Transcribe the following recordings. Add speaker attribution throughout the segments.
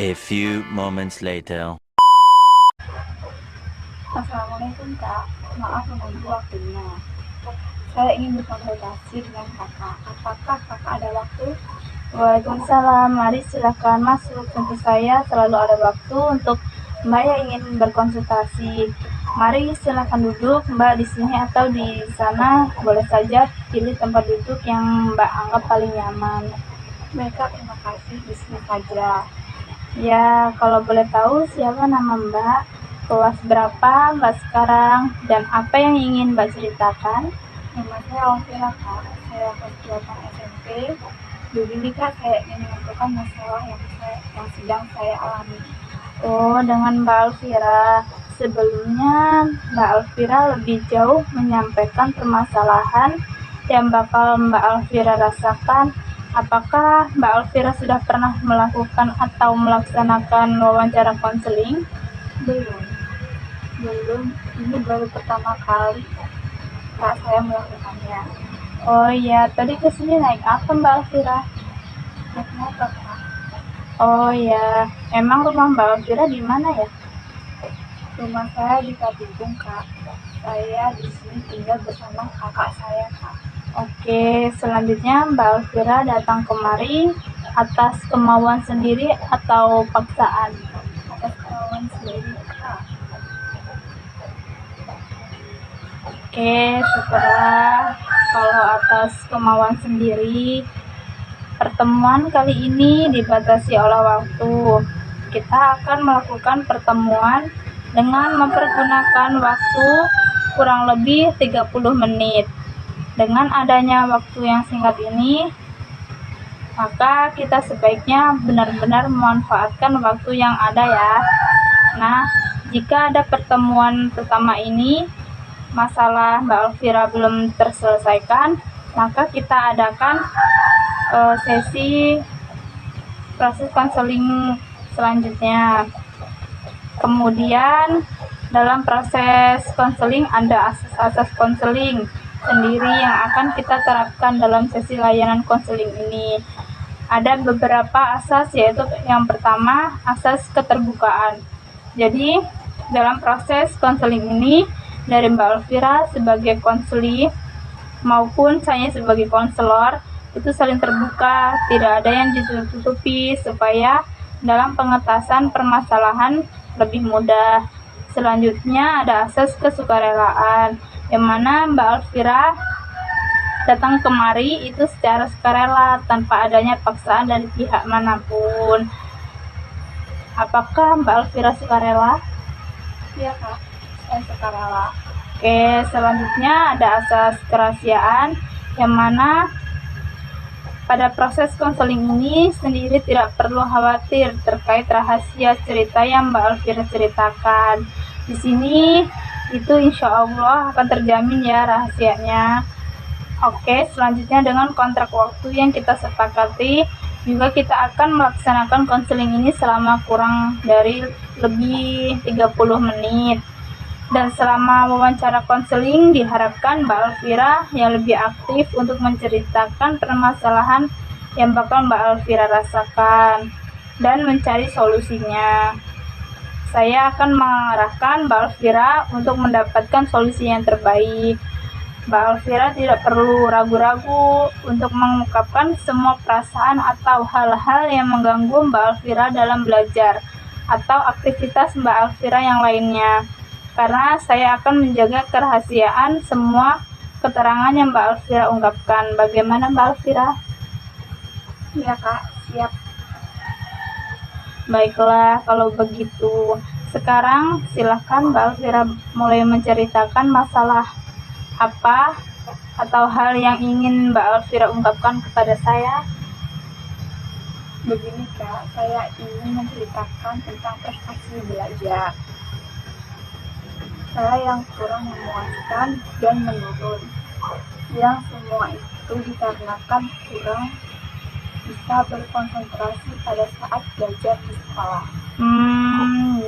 Speaker 1: A few moments later.
Speaker 2: Assalamualaikum Kak, maaf mengganggu waktunya. Saya ingin berkonsultasi dengan Kakak. Apakah Kakak ada waktu? Waalaikumsalam, mari silakan masuk. Tentu saya selalu ada waktu untuk Mbak yang ingin berkonsultasi. Mari silakan duduk Mbak di sini atau di sana. Boleh saja pilih tempat duduk yang Mbak anggap paling nyaman. Baik Kak, terima kasih. Di sini saja. Ya, kalau boleh tahu siapa nama Mbak, kelas berapa Mbak sekarang, dan apa yang ingin Mbak ceritakan? Nama saya Alvira Kak, saya kelas 8 SMP. Begini Kak, saya ingin menentukan masalah yang sedang saya alami. Oh, dengan Mbak Alvira. Sebelumnya, Mbak Alvira lebih jauh menyampaikan permasalahan yang bakal Mbak Alvira rasakan. Apakah Mbak Alvira sudah pernah melakukan atau melaksanakan wawancara konseling? Belum. Ini baru pertama kali Kak saya melakukannya. Oh iya, tadi kesini naik apa Mbak Alvira? Naik motor Kak. Oh iya, emang rumah Mbak Alvira di mana ya? Rumah saya di Kabingung Kak. Saya di sini tinggal bersama kakak saya Kak. Oke, selanjutnya Mbak Alvira datang kemari atas kemauan sendiri atau paksaan? Atas kemauan sendiri Kak. Oke, syukurlah kalau atas kemauan sendiri. Pertemuan kali ini dibatasi oleh waktu. Kita akan melakukan pertemuan dengan mempergunakan waktu kurang lebih 30 menit. Dengan adanya waktu yang singkat ini, maka kita sebaiknya benar-benar memanfaatkan waktu yang ada ya. Nah, jika ada pertemuan pertama ini, masalah Mbak Alvira belum terselesaikan, maka kita adakan sesi proses konseling selanjutnya. Kemudian dalam proses konseling ada asas-asas konseling sendiri yang akan kita terapkan dalam sesi layanan konseling ini. Ada beberapa asas, yaitu yang pertama asas keterbukaan. Jadi dalam proses konseling ini dari Mbak Alvira sebagai konseli maupun saya sebagai konselor itu saling terbuka, tidak ada yang ditutupi supaya dalam pengetasan permasalahan lebih mudah. Selanjutnya ada asas kesukarelaan, yang mana Mbak Alvira datang kemari itu secara sukarela tanpa adanya paksaan dari pihak manapun. Apakah Mbak Alvira sukarela? Iya Kak, saya sukarela. Oke, selanjutnya ada asas kerahasiaan, yang mana pada proses konseling ini sendiri tidak perlu khawatir terkait rahasia cerita yang Mbak Alvira ceritakan. Di sini itu insya Allah akan terjamin ya rahasianya. Oke, selanjutnya dengan kontrak waktu yang kita sepakati, juga kita akan melaksanakan konseling ini selama kurang dari lebih 30 menit. Dan selama wawancara konseling diharapkan Mbak Alvira yang lebih aktif untuk menceritakan permasalahan yang bakal Mbak Alvira rasakan dan mencari solusinya. Saya akan mengarahkan Mbak Alvira untuk mendapatkan solusi yang terbaik. Mbak Alvira tidak perlu ragu-ragu untuk mengungkapkan semua perasaan atau hal-hal yang mengganggu Mbak Alvira dalam belajar atau aktivitas Mbak Alvira yang lainnya. Karena saya akan menjaga kerahasiaan semua keterangan yang Mbak Alvira ungkapkan. Bagaimana Mbak Alvira? Iya Kak, siap. Baiklah, kalau begitu. Sekarang silakan Mbak Alvira mulai menceritakan masalah apa atau hal yang ingin Mbak Alvira ungkapkan kepada saya. Begini Kak, saya ingin menceritakan tentang prestasi belajar saya yang kurang memuaskan dan menurun, yang semua itu dikarenakan kurang bisa berkonsentrasi pada saat belajar di sekolah.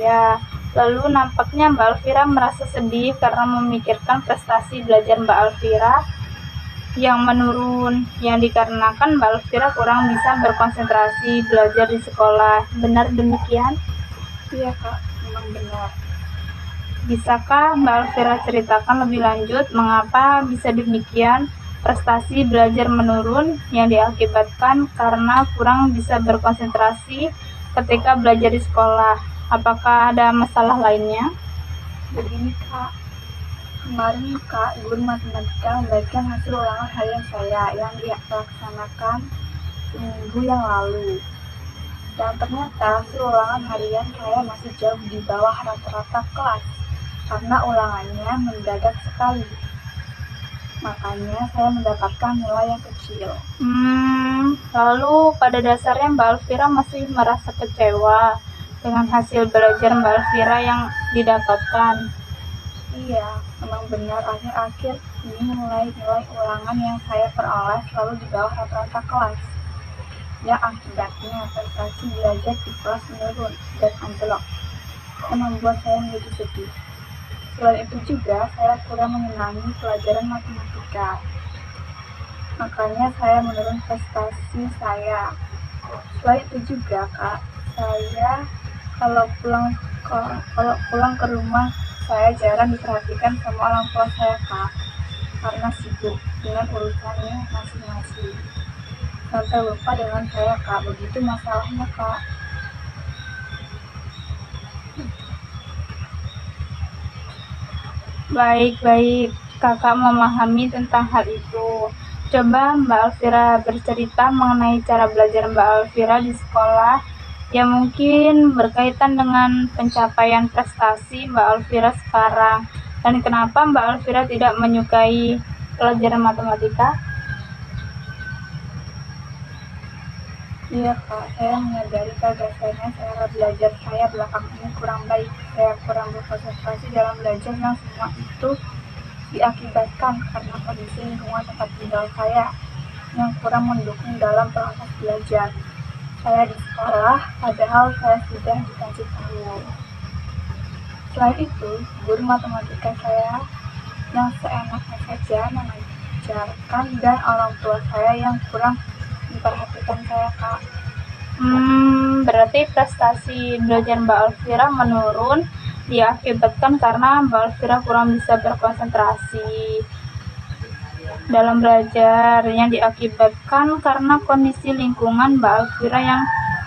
Speaker 2: Ya. Lalu nampaknya Mbak Alvira merasa sedih karena memikirkan prestasi belajar Mbak Alvira. yang menurun yang dikarenakan Mbak Alfira kurang bisa berkonsentrasi belajar di sekolah. Benar demikian?
Speaker 3: Iya Kak, memang benar.
Speaker 2: Bisakah Mbak Alfira ceritakan lebih lanjut mengapa bisa demikian? Prestasi belajar menurun yang diakibatkan karena kurang bisa berkonsentrasi ketika belajar di sekolah. Apakah ada masalah lainnya?
Speaker 3: Begini Kak, kemarin Kak, guru matematika membagikan hasil ulangan harian saya yang dilaksanakan seminggu yang lalu. Dan ternyata hasil ulangan harian saya masih jauh di bawah rata-rata kelas karena ulangannya mendadak sekali. Makanya saya mendapatkan nilai yang kecil.
Speaker 2: Lalu pada dasarnya Mbak Alfira masih merasa kecewa dengan hasil belajar Mbak Alfira yang didapatkan.
Speaker 3: Iya, memang benar akhir-akhir ini nilai-nilai ulangan yang saya peroleh selalu di bawah rata-rata kelas. Yang akibatnya prestasi belajar di kelas menurun dan anjlok, yang membuat saya menjadi sedih. Selain itu juga saya kurang menyenangi pelajaran matematika. Makanya saya menurun prestasi saya. Selain itu juga Kak, saya kalau pulang ke rumah saya jarang diperhatikan sama orang tua saya Kak, karena sibuk dengan urusannya masing-masing. Sampai lupa dengan saya Kak, begitu masalahnya Kak.
Speaker 2: Baik, kakak memahami tentang hal itu. Coba Mbak Alfira bercerita mengenai cara belajar Mbak Alfira di sekolah yang mungkin berkaitan dengan pencapaian prestasi Mbak Alfira sekarang, dan kenapa Mbak Alfira tidak menyukai pelajaran matematika?
Speaker 3: Iya Kak, saya menyadari bahwasanya cara belajar saya belakangan ini kurang baik. Saya kurang berkonsentrasi dalam belajar yang semua itu diakibatkan karena kondisi lingkungan tempat tinggal saya yang kurang mendukung dalam proses belajar. Saya di sekolah, padahal saya sudah dikasih tahu. Selain itu, guru matematika saya yang seenaknya saja mengajarkan dan orang tua saya yang kurang memperhatikan saya Kak.
Speaker 2: Berarti prestasi belajar Mbak Alfira menurun diakibatkan karena Mbak Alfira kurang bisa berkonsentrasi dalam belajar, yang diakibatkan karena kondisi lingkungan Mbak Alfira yang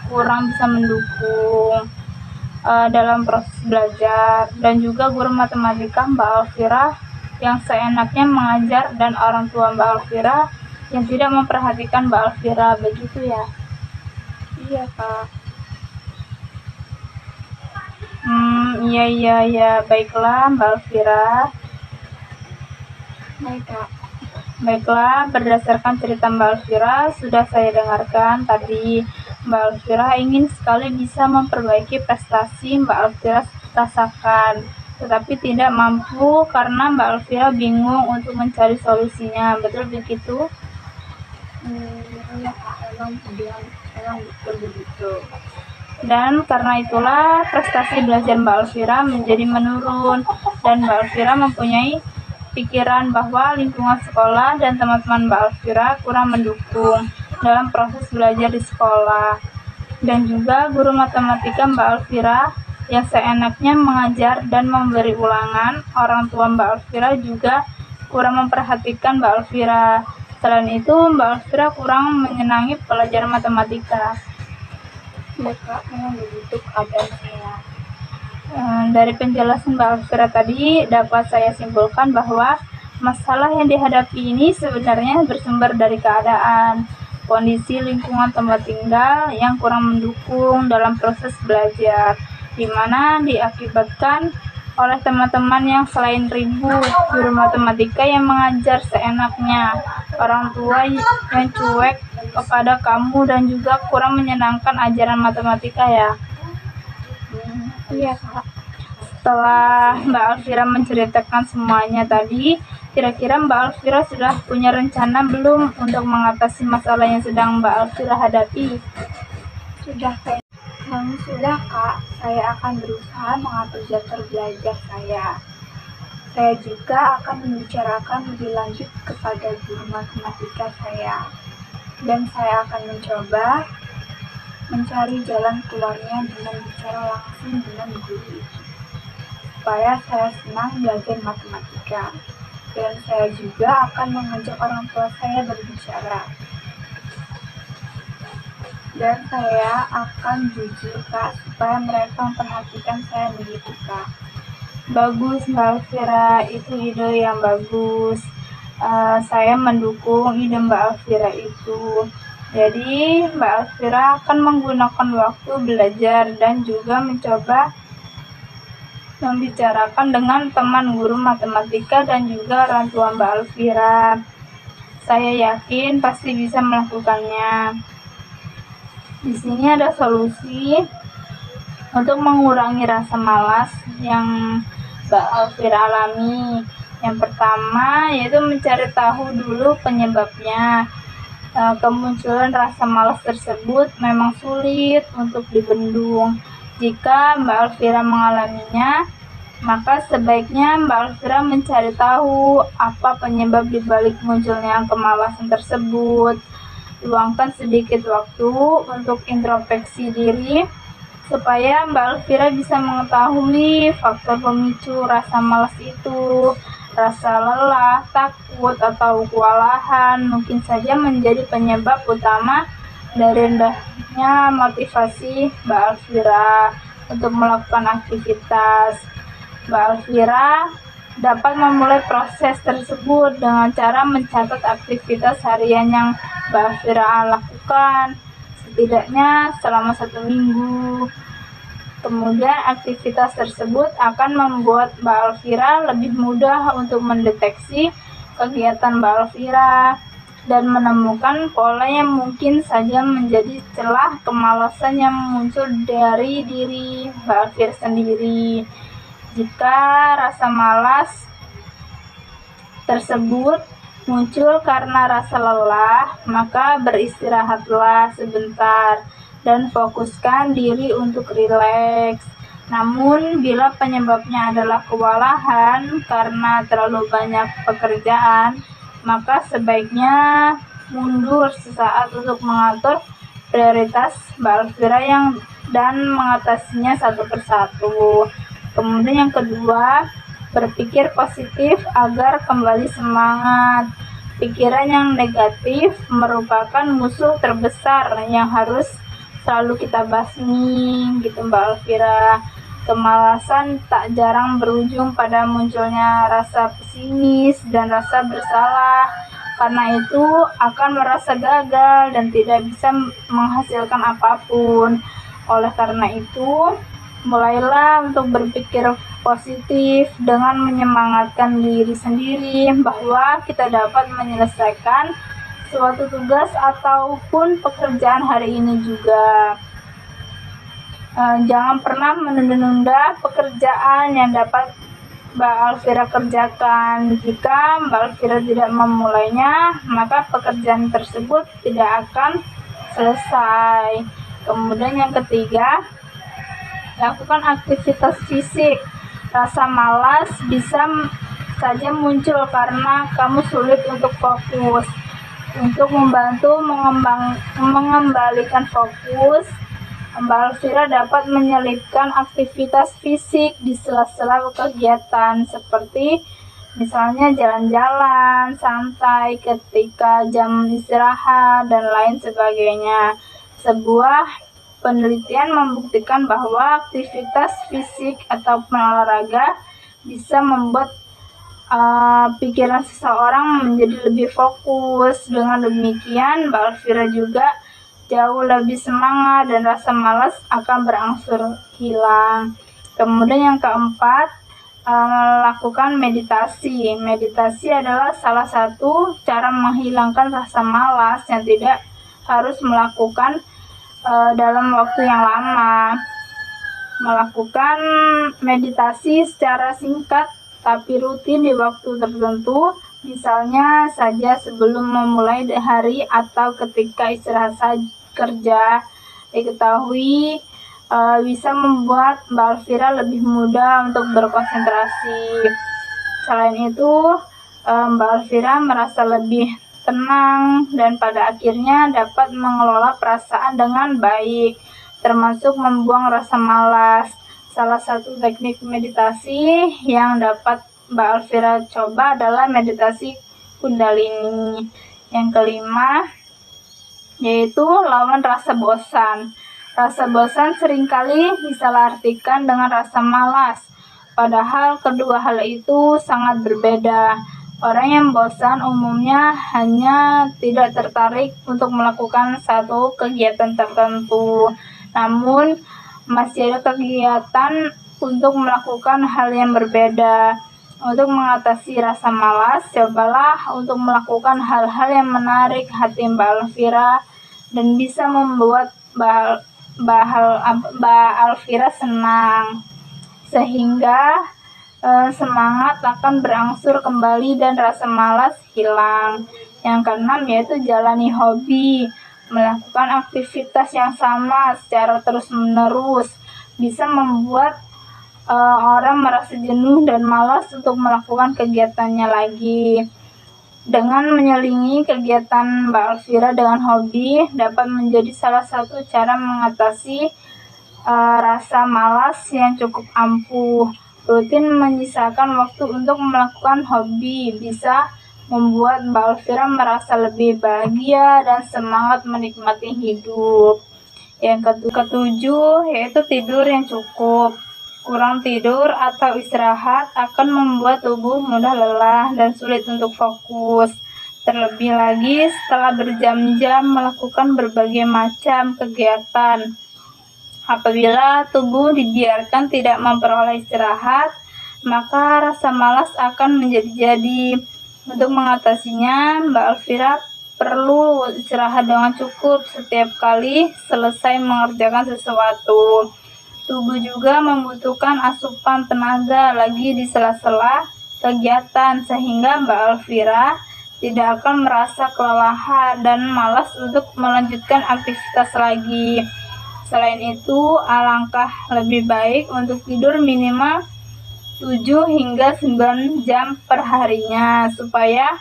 Speaker 2: kurang bisa mendukung dalam proses belajar, dan juga guru matematika Mbak Alfira yang seenaknya mengajar dan orang tua Mbak Alfira yang tidak memperhatikan Mbak Alfira, begitu ya?
Speaker 3: Iya Kak.
Speaker 2: Iya, baiklah Mbak Alfira.
Speaker 3: Baik Kak.
Speaker 2: Baiklah, berdasarkan cerita Mbak Alfira sudah saya dengarkan tadi, Mbak Alfira ingin sekali bisa memperbaiki prestasi Mbak Alfira rasakan, tetapi tidak mampu karena Mbak Alfira bingung untuk mencari solusinya. Betul begitu?
Speaker 3: Iya Kak, emang betul begitu.
Speaker 2: Dan karena itulah prestasi belajar Mbak Alfira menjadi menurun, dan Mbak Alfira mempunyai pikiran bahwa lingkungan sekolah dan teman-teman Mbak Alfira kurang mendukung dalam proses belajar di sekolah. Dan juga guru matematika Mbak Alfira yang seenaknya mengajar dan memberi ulangan, orang tua Mbak Alfira juga kurang memperhatikan Mbak Alfira. Selain itu, Mbak Alfira kurang menyenangi pelajaran matematika.
Speaker 3: Ya Kak, memang begitu keadaannya.
Speaker 2: Dari penjelasan Mbak Alfira tadi dapat saya simpulkan bahwa masalah yang dihadapi ini sebenarnya bersumber dari keadaan, kondisi lingkungan tempat tinggal yang kurang mendukung dalam proses belajar, di mana diakibatkan oleh teman-teman yang selain ribut, guru matematika yang mengajar seenaknya, orang tua yang cuek kepada kamu, dan juga kurang menyenangkan ajaran matematika ya.
Speaker 3: Iya Kak.
Speaker 2: Setelah Mbak Alfira menceritakan semuanya tadi, kira-kira Mbak Alfira sudah punya rencana belum untuk mengatasi masalah yang sedang Mbak Alfira hadapi?
Speaker 3: Sudah Kak, saya akan berusaha mengatur jadwal belajar saya. Saya juga akan membicarakan lebih lanjut kepada guru matematika saya, dan saya akan mencoba mencari jalan keluarnya dengan bicara langsung dengan guru itu, supaya saya senang belajar matematika. Dan saya juga akan mengajak orang tua saya berbicara. Dan saya akan jujur, Kak, supaya mereka memperhatikan saya begitu, Kak.
Speaker 2: Bagus Mbak Alfira, itu ide yang bagus. Saya mendukung ide Mbak Alfira itu. Jadi Mbak Alfira akan menggunakan waktu belajar dan juga mencoba membicarakan dengan teman guru matematika dan juga orang tua Mbak Alfira. Saya yakin pasti bisa melakukannya. Di sini ada solusi untuk mengurangi rasa malas yang Mbak Alfira alami. Yang pertama yaitu mencari tahu dulu penyebabnya. Kemunculan rasa malas tersebut memang sulit untuk dibendung. Jika Mbak Alfira mengalaminya, maka sebaiknya Mbak Alfira mencari tahu apa penyebab dibalik munculnya kemalasan tersebut. Luangkan sedikit waktu untuk introspeksi diri supaya Mbak Alfira bisa mengetahui faktor pemicu rasa malas itu. Rasa lelah, takut, atau kewalahan mungkin saja menjadi penyebab utama dari rendahnya motivasi Mbak Alfira untuk melakukan aktivitas. Mbak Alfira dapat memulai proses tersebut dengan cara mencatat aktivitas harian yang Mbak Alfira lakukan setidaknya selama 1 minggu. Kemudian aktivitas tersebut akan membuat Mbak Alfira lebih mudah untuk mendeteksi kegiatan Mbak Alfira dan menemukan pola yang mungkin saja menjadi celah kemalasan yang muncul dari diri Mbak Alfira sendiri. Jika rasa malas tersebut muncul karena rasa lelah, maka beristirahatlah sebentar dan fokuskan diri untuk rileks. Namun, bila penyebabnya adalah kewalahan karena terlalu banyak pekerjaan, maka sebaiknya mundur sesaat untuk mengatur prioritas Mbak Alfira dan mengatasinya satu persatu. Kemudian yang kedua, berpikir positif agar kembali semangat. Pikiran yang negatif merupakan musuh terbesar yang harus selalu kita basmi, gitu Mbak Alfira. Kemalasan tak jarang berujung pada munculnya rasa pesimis dan rasa bersalah. Karena itu akan merasa gagal dan tidak bisa menghasilkan apapun. Oleh karena itu, mulailah untuk berpikir positif dengan menyemangatkan diri sendiri bahwa kita dapat menyelesaikan suatu tugas ataupun pekerjaan hari ini juga. Jangan pernah menunda-nunda pekerjaan yang dapat Mbak Alfira kerjakan. Jika Mbak Alfira tidak memulainya, maka pekerjaan tersebut tidak akan selesai. Kemudian yang ketiga, lakukan aktivitas fisik. Rasa malas bisa saja muncul karena kamu sulit untuk fokus. Untuk membantu mengembalikan fokus, Mbak Alfira dapat menyelipkan aktivitas fisik di sela-sela kegiatan seperti misalnya jalan-jalan santai ketika jam istirahat dan lain sebagainya. Sebuah penelitian membuktikan bahwa aktivitas fisik ataupun olahraga bisa membuat pikiran seseorang menjadi lebih fokus. Dengan demikian, Mbak Alfira juga jauh lebih semangat dan rasa malas akan berangsur hilang. Kemudian yang keempat, lakukan meditasi. Meditasi adalah salah satu cara menghilangkan rasa malas yang tidak harus melakukan dalam waktu yang lama. Melakukan meditasi secara singkat tapi rutin di waktu tertentu, misalnya saja sebelum memulai hari atau ketika istirahat kerja, diketahui bisa membuat Mbak Alfira lebih mudah untuk berkonsentrasi. Selain itu, Mbak Alfira merasa lebih tenang dan pada akhirnya dapat mengelola perasaan dengan baik, termasuk membuang rasa malas. Salah satu teknik meditasi yang dapat Mbak Alfira coba adalah meditasi Kundalini. Yang kelima, yaitu lawan rasa bosan. Rasa bosan seringkali disalahartikan dengan rasa malas, padahal kedua hal itu sangat berbeda. Orang yang bosan umumnya hanya tidak tertarik untuk melakukan satu kegiatan tertentu, namun masih ada kegiatan untuk melakukan hal yang berbeda. Untuk mengatasi rasa malas, cobalah untuk melakukan hal-hal yang menarik hati Mbak Alfira dan bisa membuat Mbak Alfira senang, sehingga semangat akan berangsur kembali dan rasa malas hilang. Yang keenam yaitu jalani hobi. Melakukan aktivitas yang sama secara terus-menerus bisa membuat orang merasa jenuh dan malas untuk melakukan kegiatannya lagi. Dengan menyelingi kegiatan Mbak Alfira dengan hobi dapat menjadi salah satu cara mengatasi rasa malas yang cukup ampuh. Rutin menyisakan waktu untuk melakukan hobi bisa membuat Mbak Alfira merasa lebih bahagia dan semangat menikmati hidup. Yang ketujuh yaitu tidur yang cukup. Kurang tidur atau istirahat akan membuat tubuh mudah lelah dan sulit untuk fokus. Terlebih lagi setelah berjam-jam melakukan berbagai macam kegiatan. Apabila tubuh dibiarkan tidak memperoleh istirahat, maka rasa malas akan menjadi-jadi. Untuk mengatasinya, Mbak Alfira perlu istirahat dengan cukup setiap kali selesai mengerjakan sesuatu. Tubuh juga membutuhkan asupan tenaga lagi di sela-sela kegiatan, sehingga Mbak Alfira tidak akan merasa kelelahan dan malas untuk melanjutkan aktivitas lagi. Selain itu, alangkah lebih baik untuk tidur minimal 7 hingga 9 jam per harinya, supaya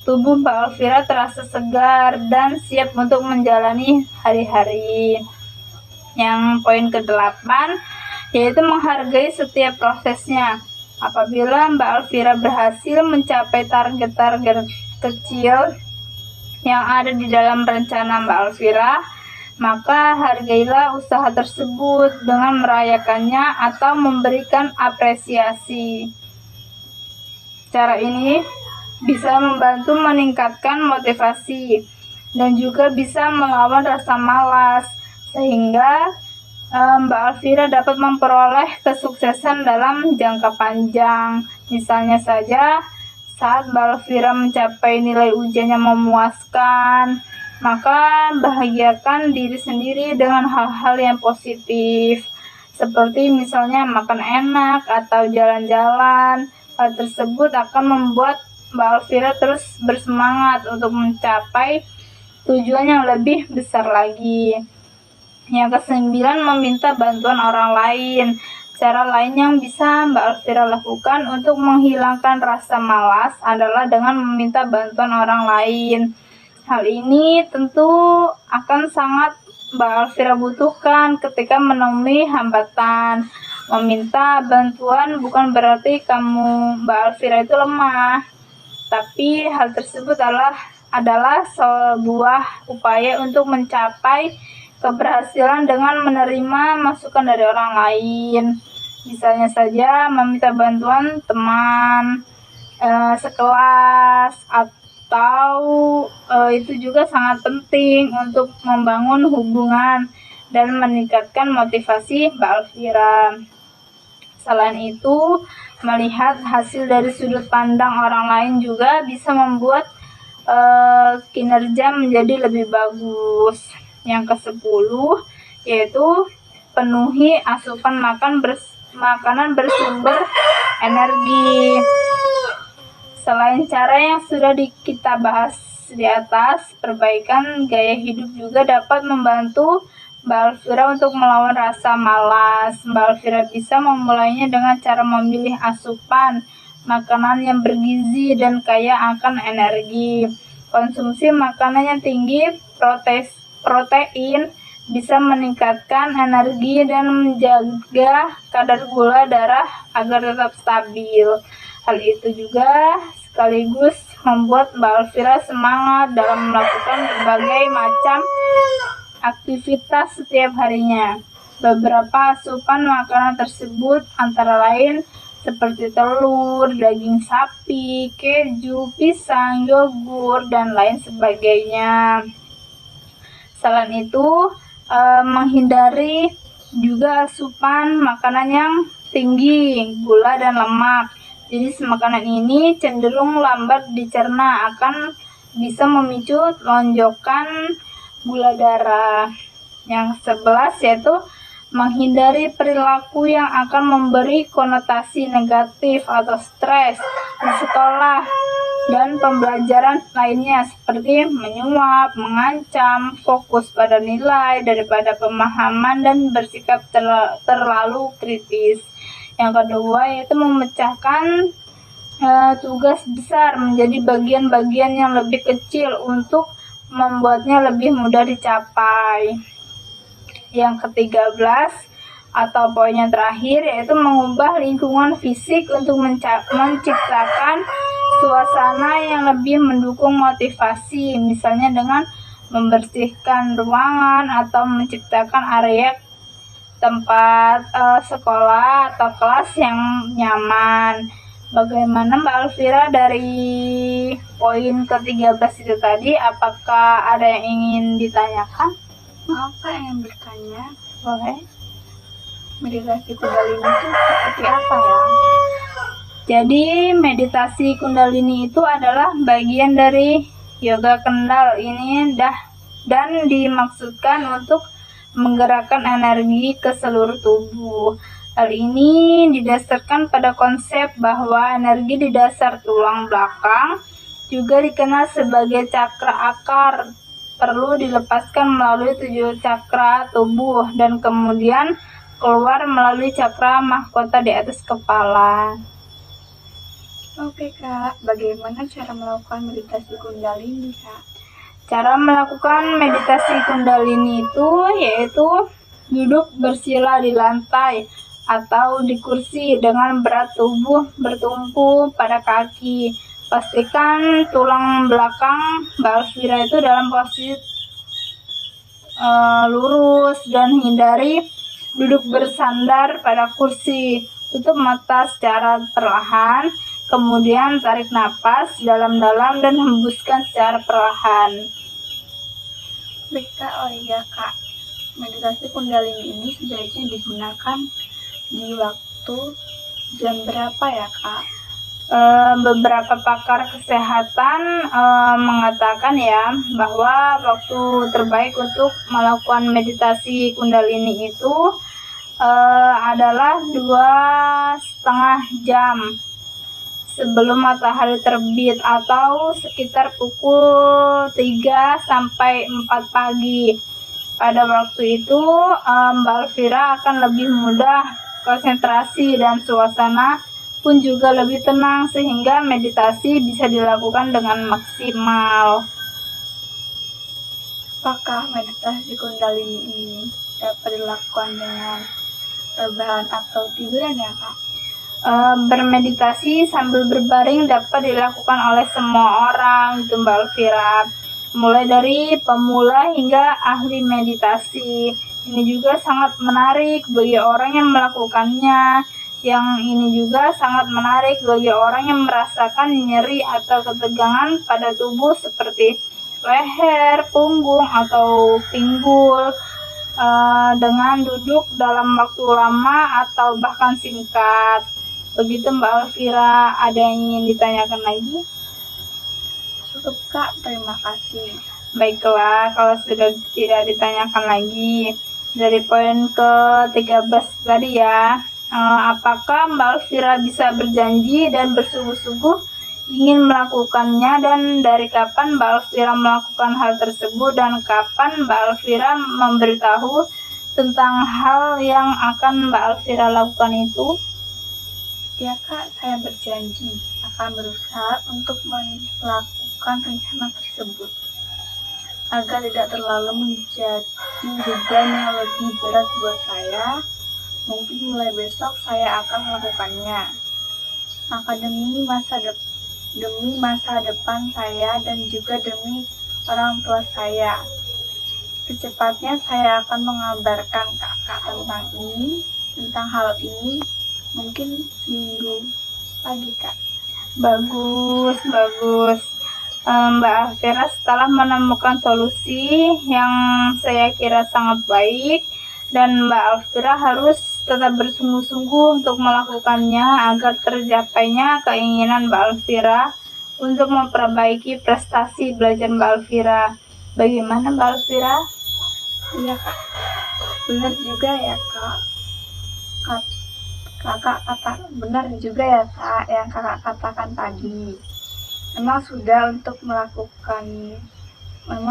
Speaker 2: tubuh Mbak Alfira terasa segar dan siap untuk menjalani hari-hari. Yang poin ke-8 yaitu menghargai setiap prosesnya. Apabila Mbak Alfira berhasil mencapai target-target kecil yang ada di dalam rencana Mbak Alfira, maka hargailah usaha tersebut dengan merayakannya atau memberikan apresiasi. Cara ini bisa membantu meningkatkan motivasi dan juga bisa melawan rasa malas, sehingga Mbak Alfira dapat memperoleh kesuksesan dalam jangka panjang. Misalnya saja, saat Mbak Alfira mencapai nilai ujian yang memuaskan, maka bahagiakan diri sendiri dengan hal-hal yang positif, seperti misalnya makan enak atau jalan-jalan. Hal tersebut akan membuat Mbak Alfira terus bersemangat untuk mencapai tujuan yang lebih besar lagi. Yang ke-9, meminta bantuan orang lain. Cara lain yang bisa Mbak Alfira lakukan untuk menghilangkan rasa malas adalah dengan meminta bantuan orang lain. Hal ini tentu akan sangat Mbak Alfira butuhkan ketika menemui hambatan. Meminta bantuan bukan berarti Mbak Alfira itu lemah, tapi hal tersebut adalah sebuah upaya untuk mencapai keberhasilan dengan menerima masukan dari orang lain. Misalnya saja meminta bantuan teman sekelas, atau itu juga sangat penting untuk membangun hubungan dan meningkatkan motivasi Mbak Alfira. Selain itu, melihat hasil dari sudut pandang orang lain juga bisa membuat kinerja menjadi lebih bagus. Yang ke-10 yaitu penuhi asupan makanan bersumber energi. Selain cara yang sudah kita bahas di atas, perbaikan gaya hidup juga dapat membantu Mbak Alfira untuk melawan rasa malas. Mbak Alfira bisa memulainya dengan cara memilih asupan makanan yang bergizi dan kaya akan energi. Konsumsi makanan yang tinggi protein bisa meningkatkan energi dan menjaga kadar gula darah agar tetap stabil. Hal itu juga sekaligus membuat Mbak Alvira semangat dalam melakukan berbagai macam aktivitas setiap harinya. Beberapa asupan makanan tersebut antara lain seperti telur, daging sapi, keju, pisang, yogur, dan lain sebagainya. Selain itu, menghindari juga asupan makanan yang tinggi gula dan lemak. Jenis makanan ini cenderung lambat dicerna, akan bisa memicu lonjakan gula darah. Yang 11 yaitu menghindari perilaku yang akan memberi konotasi negatif atau stres di sekolah dan pembelajaran lainnya, seperti menyuap, mengancam, fokus pada nilai daripada pemahaman, dan bersikap terlalu kritis. Yang kedua yaitu memecahkan tugas besar menjadi bagian-bagian yang lebih kecil untuk membuatnya lebih mudah dicapai. Yang ke-13 atau poin yang terakhir yaitu mengubah lingkungan fisik untuk menciptakan suasana yang lebih mendukung motivasi, misalnya dengan membersihkan ruangan atau menciptakan area tempat sekolah atau kelas yang nyaman. Bagaimana Mbak Alvira dari poin ke-13 itu tadi? Apakah ada yang ingin ditanyakan?
Speaker 3: Maaf Kak, yang bertanya,
Speaker 2: Boleh.
Speaker 3: meditasi Kundalini itu seperti apa ya?
Speaker 2: Jadi meditasi Kundalini itu adalah bagian dari yoga kendal ini dan dimaksudkan untuk menggerakkan energi ke seluruh tubuh. Hal ini didasarkan pada konsep bahwa energi di dasar tulang belakang, juga dikenal sebagai cakra akar, perlu dilepaskan melalui 7 cakra tubuh dan kemudian keluar melalui cakra mahkota di atas kepala.
Speaker 3: Oke Kak, bagaimana cara melakukan meditasi Kundalini Kak?
Speaker 2: Cara melakukan meditasi Kundalini itu yaitu duduk bersila di lantai atau di kursi dengan berat tubuh bertumpu pada kaki. Pastikan tulang belakang Mbak Alvira itu dalam posisi lurus dan hindari duduk bersandar pada kursi. Tutup mata secara perlahan, kemudian tarik napas dalam-dalam dan hembuskan secara perlahan.
Speaker 3: Baik Kak, oh iya Kak, meditasi Kundalini ini sebaiknya digunakan di waktu jam berapa ya Kak?
Speaker 2: Beberapa pakar kesehatan mengatakan ya bahwa waktu terbaik untuk melakukan meditasi Kundalini itu adalah 2,5 jam sebelum matahari terbit atau sekitar pukul 3 sampai 4 pagi. Pada waktu itu Mbak Alvira akan lebih mudah konsentrasi dan suasana pun juga lebih tenang sehingga meditasi bisa dilakukan dengan maksimal.
Speaker 3: Apakah meditasi Kundalini ini dapat dilakukan dengan rebahan atau tiduran ya Kak?
Speaker 2: Bermeditasi sambil berbaring dapat dilakukan oleh semua orang, itu Mbak Alvira, mulai dari pemula hingga ahli meditasi. Ini juga sangat menarik bagi orang yang melakukannya. Yang ini juga sangat menarik bagi orang yang merasakan nyeri atau ketegangan pada tubuh seperti leher, punggung, atau pinggul dengan duduk dalam waktu lama atau bahkan singkat. Begitu Mbak Alvira, ada yang ingin ditanyakan lagi?
Speaker 3: Cukup Kak, terima kasih.
Speaker 2: Baiklah, kalau sudah tidak ditanyakan lagi, dari poin ke-13 tadi ya, apakah Mbak Alvira bisa berjanji dan bersungguh-sungguh ingin melakukannya, dan dari kapan Mbak Alvira melakukan hal tersebut, dan kapan Mbak Alvira memberitahu tentang hal yang akan Mbak Alvira lakukan itu?
Speaker 3: Ya Kak, saya berjanji akan berusaha untuk melakukan rencana tersebut agar tidak terlalu menjadi beban yang lebih berat buat saya. Mungkin mulai besok saya akan melakukannya. Demi masa depan saya dan juga demi orang tua saya. Secepatnya saya akan mengabarkan kakak tentang hal ini, mungkin seminggu pagi Kak.
Speaker 2: Bagus, bagus. Mbak Alvira setelah menemukan solusi yang saya kira sangat baik, dan Mbak Alvira harus tetap bersungguh-sungguh untuk melakukannya agar tercapainya keinginan Mbak Alvira untuk memperbaiki prestasi belajar Mbak Alvira. Bagaimana Mbak Alvira?
Speaker 3: Iya Kak, benar juga ya Kak. Benar juga ya Kak yang Kakak katakan tadi. Memang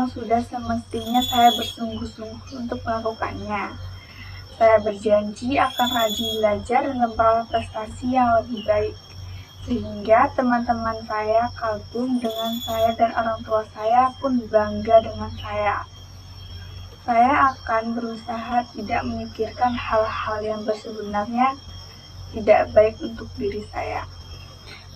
Speaker 3: sudah semestinya saya bersungguh-sungguh untuk melakukannya. Saya berjanji akan rajin belajar dan memperoleh prestasi yang lebih baik, sehingga teman-teman saya kagum dengan saya dan orang tua saya pun bangga dengan saya. Saya akan berusaha tidak memikirkan hal-hal yang sebenarnya tidak baik untuk diri saya.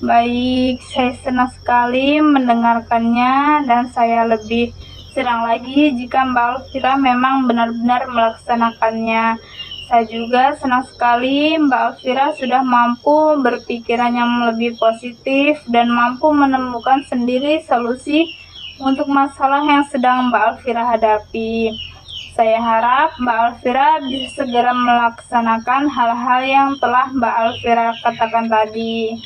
Speaker 2: Baik, saya senang sekali mendengarkannya, dan saya lebih senang lagi jika Mbak Alvira memang benar-benar melaksanakannya. Saya juga senang sekali Mbak Alvira sudah mampu berpikiran yang lebih positif dan mampu menemukan sendiri solusi untuk masalah yang sedang Mbak Alvira hadapi. Saya harap Mbak Alvira bisa segera melaksanakan hal-hal yang telah Mbak Alvira katakan tadi.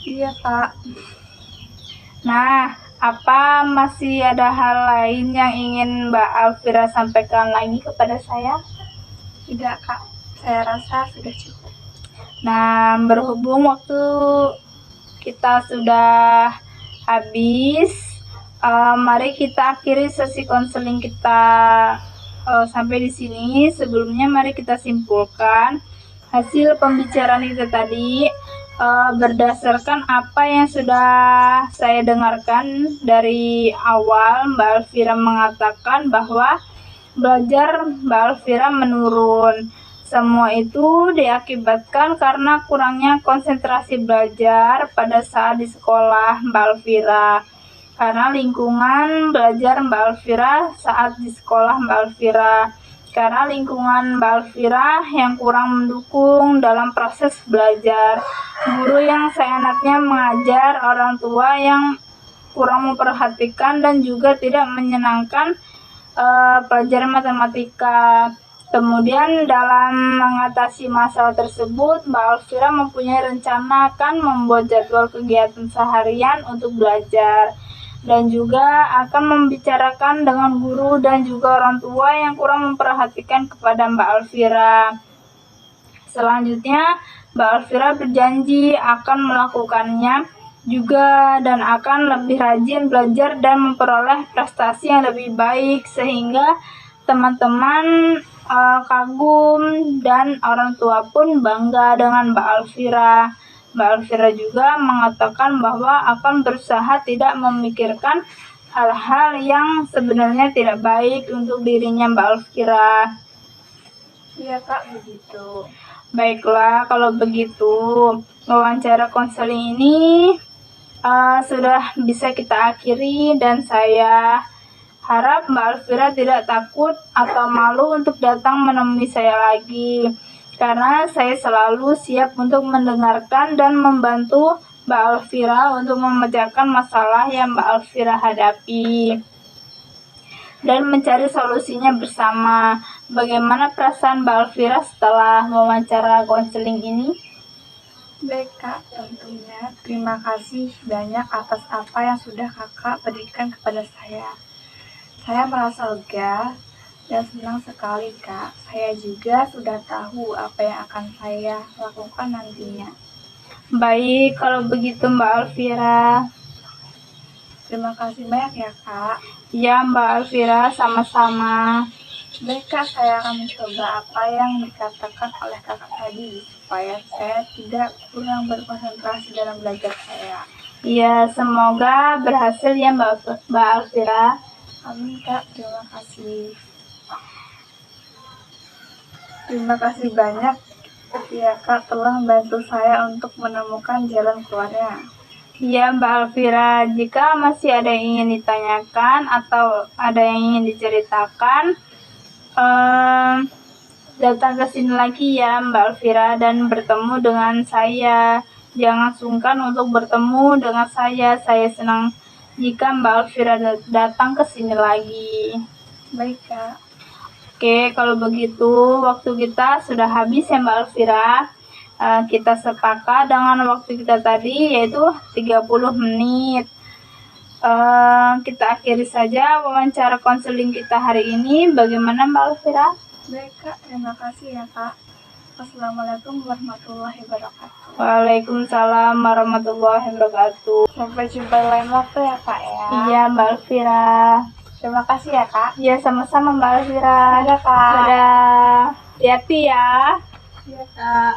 Speaker 3: Iya Kak.
Speaker 2: Nah, apa masih ada hal lain yang ingin Mbak Alvira sampaikan lagi kepada saya?
Speaker 3: Tidak Kak, saya rasa sudah cukup.
Speaker 2: Nah, berhubung waktu kita sudah habis, mari kita akhiri sesi konseling kita sampai di sini. Sebelumnya mari kita simpulkan hasil pembicaraan kita tadi. Berdasarkan apa yang sudah saya dengarkan dari awal, Mbak Alvira mengatakan bahwa belajar Mbak Alvira menurun. Semua itu diakibatkan karena kurangnya konsentrasi belajar pada saat di sekolah Mbak Alvira. Karena lingkungan belajar Mbak Alvira saat di sekolah Mbak Alvira. Karena lingkungan Mbak Alvira yang kurang mendukung dalam proses belajar, guru yang seenaknya mengajar, orang tua yang kurang memperhatikan dan juga tidak menyenangkan pelajaran matematika. Kemudian dalam mengatasi masalah tersebut, Mbak Alvira mempunyai rencana akan membuat jadwal kegiatan seharian untuk belajar, dan juga akan membicarakan dengan guru dan juga orang tua yang kurang memperhatikan kepada Mbak Alvira. Selanjutnya, Mbak Alvira berjanji akan melakukannya juga dan akan lebih rajin belajar dan memperoleh prestasi yang lebih baik sehingga teman-teman kagum dan orang tua pun bangga dengan Mbak Alvira. Mbak Alvira juga mengatakan bahwa akan berusaha tidak memikirkan hal-hal yang sebenarnya tidak baik untuk dirinya Mbak Alvira.
Speaker 3: Iya Kak, begitu.
Speaker 2: Baiklah, kalau begitu wawancara konseling ini sudah bisa kita akhiri, dan saya harap Mbak Alvira tidak takut atau malu untuk datang menemui saya lagi, karena saya selalu siap untuk mendengarkan dan membantu Mbak Alvira untuk memecahkan masalah yang Mbak Alvira hadapi dan mencari solusinya bersama. Bagaimana perasaan Mbak Alvira setelah wawancara konseling ini?
Speaker 3: Baik Kak, tentunya terima kasih banyak atas apa yang sudah Kakak berikan kepada saya. Saya merasa lega dan senang sekali Kak. Saya juga sudah tahu apa yang akan saya lakukan nantinya.
Speaker 2: Baik, kalau begitu Mbak Alvira.
Speaker 3: Terima kasih banyak ya Kak.
Speaker 2: Ya Mbak Alvira, sama-sama.
Speaker 3: Baik Kak, saya akan mencoba apa yang dikatakan oleh Kakak tadi supaya saya tidak kurang berkonsentrasi dalam belajar saya.
Speaker 2: Ya, semoga berhasil ya Mbak Alfira.
Speaker 3: Amin Kak, terima kasih. Terima kasih banyak ya Kak telah membantu saya untuk menemukan jalan keluarnya.
Speaker 2: Ya Mbak Alfira, jika masih ada yang ingin ditanyakan atau ada yang ingin diceritakan, datang ke sini lagi ya Mbak Alfira dan bertemu dengan saya. Jangan sungkan untuk bertemu dengan saya. Saya senang jika Mbak Alfira datang ke sini lagi.
Speaker 3: Baik Kak.
Speaker 2: Oke, kalau begitu waktu kita sudah habis ya Mbak Alfira. Kita sepakat dengan waktu kita tadi yaitu 30 menit. Kita akhiri saja wawancara konseling kita hari ini. Bagaimana Mbak Alfira?
Speaker 3: Baik Kak, terima kasih ya Kak. Assalamualaikum warahmatullahi wabarakatuh.
Speaker 2: Waalaikumsalam warahmatullahi wabarakatuh.
Speaker 3: Sampai jumpa lain waktu ya Kak ya.
Speaker 2: Iya Mbak Alfira.
Speaker 3: Terima kasih ya Kak.
Speaker 2: Iya sama-sama Mbak Alfira.
Speaker 3: Dadah Kak.
Speaker 2: Dadah. Hati-hati ya.
Speaker 3: Iya Kak.